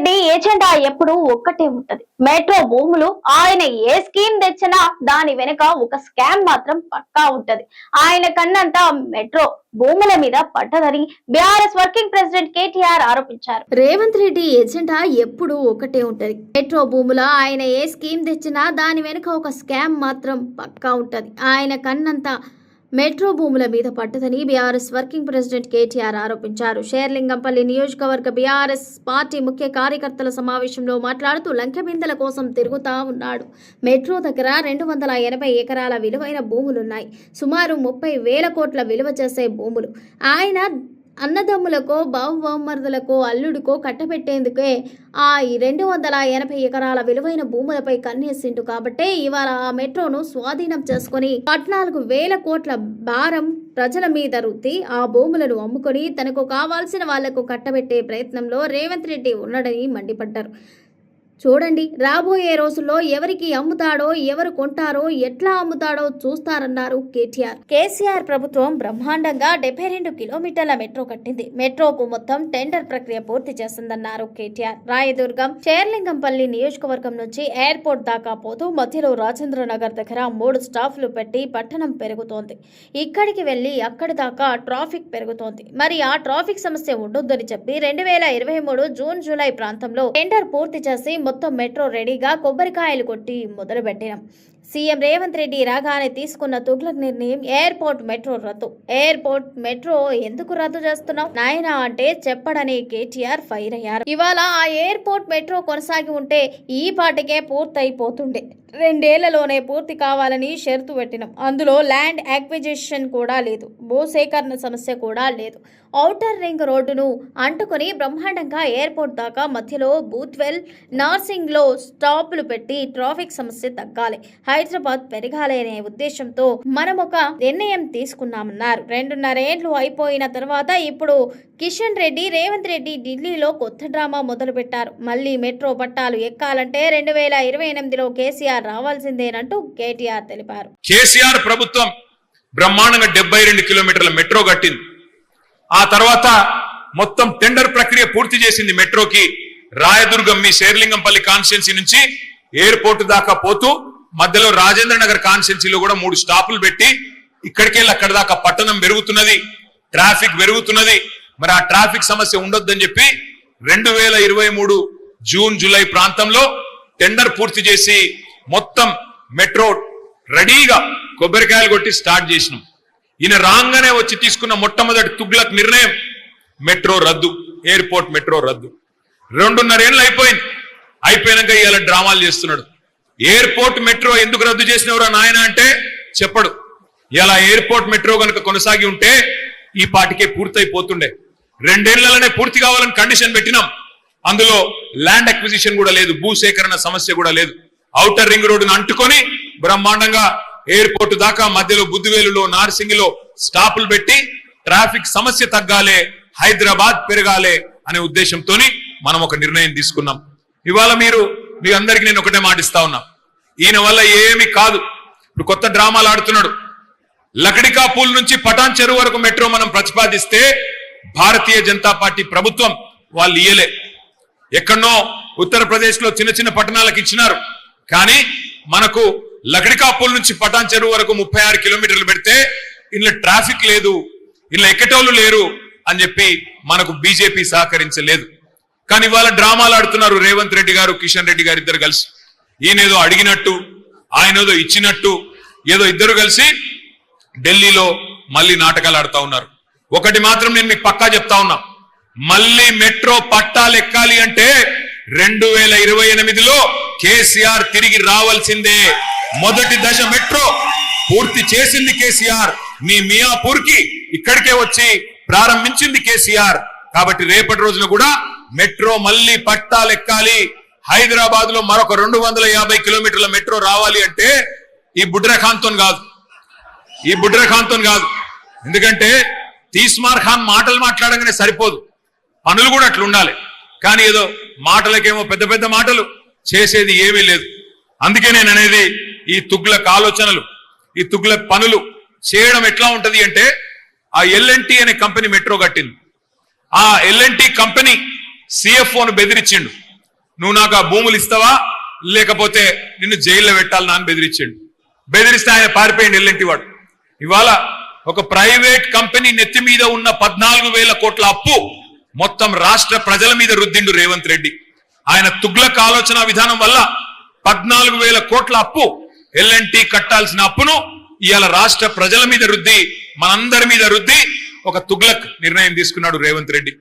Reddy agenda ఎప్పుడు ఒక్కటే ఉంటది. మెట్రో భూములు ఆయన ఏ స్కీమ్ తెచ్చినా దాని వెనుక ఒక స్కామ్ మాత్రం పక్కా ఉంటది. ఆయన కన్నంతా మెట్రో భూముల మీద పడ్డదని బీఆర్ఎస్ వర్కింగ్ ప్రెసిడెంట్ కేటీఆర్ ఆరోపించారు. రేవంత్ రెడ్డి ఎజెండా ఎప్పుడు ఒకటే ఉంటది. మెట్రో భూముల ఆయన ఏ స్కీమ్ తెచ్చినా దాని వెనుక ఒక స్కామ్ మాత్రం పక్కా ఉంటది. ఆయన కన్నంతా మెట్రో భూముల మీద పడ్డదని బీఆర్ఎస్ వర్కింగ్ ప్రెసిడెంట్ కేటీఆర్ ఆరోపించారు. షేర్లింగంపల్లి నియోజకవర్గ బీఆర్ఎస్ పార్టీ ముఖ్య కార్యకర్తల సమావేశంలో మాట్లాడుతూ లంకెబిందెల కోసం తిరుగుతా ఉన్నాడు. మెట్రో దగ్గర 280 ఎకరాల విలువైన భూములున్నాయి. సుమారు 30,000 కోట్ల విలువ చేసే భూములు. ఆయన అన్నదమ్ములకో బావమరుదులకో అల్లుడికో కట్టబెట్టేందుకే ఆ 280 ఎకరాల విలువైన భూములపై కన్నేసిండు. కాబట్టే ఇవాళ ఆ మెట్రోను స్వాధీనం చేసుకుని 14,000 కోట్ల భారం ప్రజల మీద రుద్ది ఆ భూములను అమ్ముకొని తనకు కావాల్సిన వాళ్లకు కట్టబెట్టే ప్రయత్నంలో రేవంత్ రెడ్డి ఉన్నాడని మండిపడ్డారు. చూడండి, రాబోయే రోజుల్లో ఎవరికి అమ్ముతాడో, ఎవరు కొంటారో, ఎట్లా అమ్ముతాడో చూస్తారన్నారు కేటీఆర్. కేసీఆర్ ప్రభుత్వం బ్రహ్మాండంగా 72 కిలోమీటర్ల మెట్రో కట్టింది. మెట్రోకు మొత్తం టెండర్ ప్రక్రియ పూర్తి చేసిందన్నారు కేటీఆర్. రాయదుర్గం షేర్లింగంపల్లి నియోజకవర్గం నుంచి ఎయిర్పోర్ట్ దాకా పోతూ మధ్యలో రాజేంద్రనగర్ దగ్గర 3 స్టాఫ్లు పెట్టి పట్టణం పెరుగుతోంది. ఇక్కడికి వెళ్లి అక్కడి దాకా ట్రాఫిక్ పెరుగుతోంది. మరి ఆ ట్రాఫిక్ సమస్య ఉండొద్దని చెప్పి 2023 జూన్ జూలై ప్రాంతంలో టెండర్ పూర్తి చేసి మొత్తం మెట్రో రెడీగా కొబ్బరికాయలు కొట్టి మొదలు పెట్టినాం. సీఎం రేవంత్ రెడ్డి రాగానే తీసుకున్న తుగ్లక్ నిర్ణయం ఎయిర్పోర్ట్ మెట్రో రద్దు. ఎయిర్పోర్ట్ మెట్రో ఎందుకు రద్దు చేస్తున్నావు నాయనా అంటే చెప్పడని కేటీఆర్ ఫైర్ అయ్యారు. ఇవాళ ఆ ఎయిర్పోర్ట్ మెట్రో కొనసాగి ఉంటే ఈ పాటికే పూర్తయిపోతుండే. 2 ఏళ్లలోనే పూర్తి కావాలని షరతు పెట్టినాం. అందులో ల్యాండ్ అక్విజిషన్ కూడా లేదు, భూసేకరణ సమస్య కూడా లేదు. ఔటర్ రింగ్ రోడ్డును అంటుకుని బ్రహ్మాండంగా ఎయిర్పోర్ట్ దాకా మధ్యలో బూత్వెల్, నార్సింగ్ లో స్టాపులు పెట్టి ట్రాఫిక్ సమస్య తగ్గాలి, హైదరాబాద్ పెరగాలి అనే ఉద్దేశంతో మనం ఒక నిర్ణయం తీసుకున్నామన్నారు. 2.5 ఏళ్లు అయిపోయిన తర్వాత ఇప్పుడు కిషన్ రెడ్డి, రేవంత్ రెడ్డి ఢిల్లీలో కొత్త డ్రామా మొదలు పెట్టారు. మళ్లీ మెట్రో పట్టాలు ఎక్కాలంటే 2028లో కేసీఆర్ రావాల్సిందేనంటూ కేటీఆర్ తెలిపారు. కేసీఆర్ ప్రభుత్వం బ్రహ్మాండంగా 72 కిలోమీటర్ల మెట్రో కట్టింది. ఆ తర్వాత మొత్తం టెండర్ ప్రక్రియ పూర్తి చేసింది. మెట్రోకి రాయదుర్గం మీ షేర్లింగంపల్లి కాన్స్టిట్యున్సీ నుంచి ఎయిర్పోర్ట్ దాకా పోతూ మధ్యలో రాజేంద్ర నగర్ కాన్స్టిట్యున్సీలో కూడా 3 స్టాపులు పెట్టి ఇక్కడికెళ్ళి అక్కడ దాకా పట్టణం పెరుగుతున్నది, ట్రాఫిక్ పెరుగుతున్నది. మరి ఆ ట్రాఫిక్ సమస్య ఉండొద్దని చెప్పి 2023 జూన్ జూలై ప్రాంతంలో టెండర్ పూర్తి చేసి మొత్తం మెట్రో రెడీగా కొబ్బరికాయలు కొట్టి స్టార్ట్ చేసినాం. ఈయన రాగానే వచ్చి తీసుకున్న మొట్టమొదటి తుగ్లక్ నిర్ణయం మెట్రో రద్దు, ఎయిర్పోర్ట్ మెట్రో రద్దు. 2.5 ఏళ్ళు అయిపోయింది. అయిపోయినాక ఇవాళ డ్రామాలు చేస్తున్నాడు. ఎయిర్పోర్ట్ మెట్రో ఎందుకు రద్దు చేసినవరా నాయన అంటే చెప్పడు. ఇలా ఎయిర్పోర్ట్ మెట్రో కనుక కొనసాగి ఉంటే ఈ పాటికే పూర్తయిపోతుండే. 2 ఏళ్లలోనే పూర్తి కావాలని కండిషన్ పెట్టినాం. అందులో ల్యాండ్ అక్విజిషన్ కూడా లేదు, భూసేకరణ సమస్య కూడా లేదు. ఔటర్ రింగ్ రోడ్డును అంటుకొని బ్రహ్మాండంగా ఎయిర్పోర్ట్ దాకా మధ్యలో బుద్దివేలులో, నార్సింగిలో స్టాపులు పెట్టి ట్రాఫిక్ సమస్య తగ్గాలే, హైదరాబాద్ పెరగాలే అనే ఉద్దేశంతో మనం ఒక నిర్ణయం తీసుకున్నాం. ఇవాళ మీ అందరికీ నేను ఒకటే మాటిస్తా ఉన్నా, ఈయన వల్ల ఏమి కాదు. ఇప్పుడు కొత్త డ్రామాలు ఆడుతున్నాడు. లకడికా పూల్ నుంచి పటాన్ చెరువు వరకు మెట్రో మనం ప్రతిపాదిస్తే భారతీయ జనతా పార్టీ ప్రభుత్వం వాళ్ళు ఇయ్యలే. ఎక్కడనో ఉత్తరప్రదేశ్ లో చిన్న చిన్న పట్టణాలకు ఇచ్చినారు. కానీ మనకు లకడికాపూల్ నుంచి పటాన్ చెరువు వరకు 36 కిలోమీటర్లు పెడితే ఇందులో ట్రాఫిక్ లేదు, ఇందులో ఎక్కటోళ్ళు లేరు అని చెప్పి మనకు బీజేపీ సహకరించలేదు. కానీ ఇవాళ డ్రామాలు ఆడుతున్నారు రేవంత్ రెడ్డి గారు, కిషన్ రెడ్డి గారు ఇద్దరు కలిసి. ఈయనేదో అడిగినట్టు, ఆయనేదో ఇచ్చినట్టు, ఏదో ఇద్దరు కలిసి ఢిల్లీలో మళ్ళీ నాటకాలు ఆడుతా ఉన్నారు. ఒకటి మాత్రం నేను మీకు పక్కా చెప్తా ఉన్నా, మళ్ళీ మెట్రో పట్టాలు ఎక్కాలి అంటే 2028లో కేసీఆర్ తిరిగి రావాల్సిందే. మొదటి దశ మెట్రో పూర్తి చేసింది కేసీఆర్. మీ మియాపూర్ కి ఇక్కడికే వచ్చి ప్రారంభించింది కేసీఆర్. కాబట్టి రేపటి రోజున కూడా మెట్రో మళ్ళీ పట్టాలు ఎక్కాలి. హైదరాబాద్ లో మరొక 250 కిలోమీటర్ల మెట్రో రావాలి అంటే ఈ బుడ్రఖాన్తో కాదు. ఎందుకంటే తీస్మార్ ఖాన్ మాటలు మాట్లాడగానే సరిపోదు, పనులు కూడా అట్లా ఉండాలి. కానీ ఏదో మాటలకేమో పెద్ద పెద్ద మాటలు, చేసేది ఏమీ లేదు. అందుకే నేను అనేది ఈ తుగ్లక్ ఆలోచనలు, ఈ తుగ్లక్ పనులు చేయడం ఎట్లా ఉంటది అంటే, ఆ ఎల్ఎన్టీ అనే కంపెనీ మెట్రో కట్టింది. ఆ ఎల్ఎన్టీ కంపెనీ సిఎఫ్ఓను బెదిరించిండు. నువ్వు నాకు ఆ భూములు ఇస్తావా లేకపోతే నిన్ను జైల్లో పెట్టాలని అని బెదిరించాడు. బెదిరిస్తే ఆయన పారిపోయింది ఎల్లంటి వాడు. ఇవాళ ఒక ప్రైవేట్ కంపెనీ నెత్తి మీద ఉన్న 14,000 కోట్ల అప్పు మొత్తం రాష్ట్ర ప్రజల మీద రుద్దిండు రేవంత్ రెడ్డి. ఆయన తుగ్లక్ ఆలోచన విధానం వల్ల 14,000 కోట్ల అప్పు ఎల్ఎన్టీ కట్టాల్సిన అప్పును ఇవాళ రాష్ట్ర ప్రజల మీద రుద్ది, మనందరి మీద రుద్ది ఒక తుగ్లక్ నిర్ణయం తీసుకున్నాడు రేవంత్ రెడ్డి.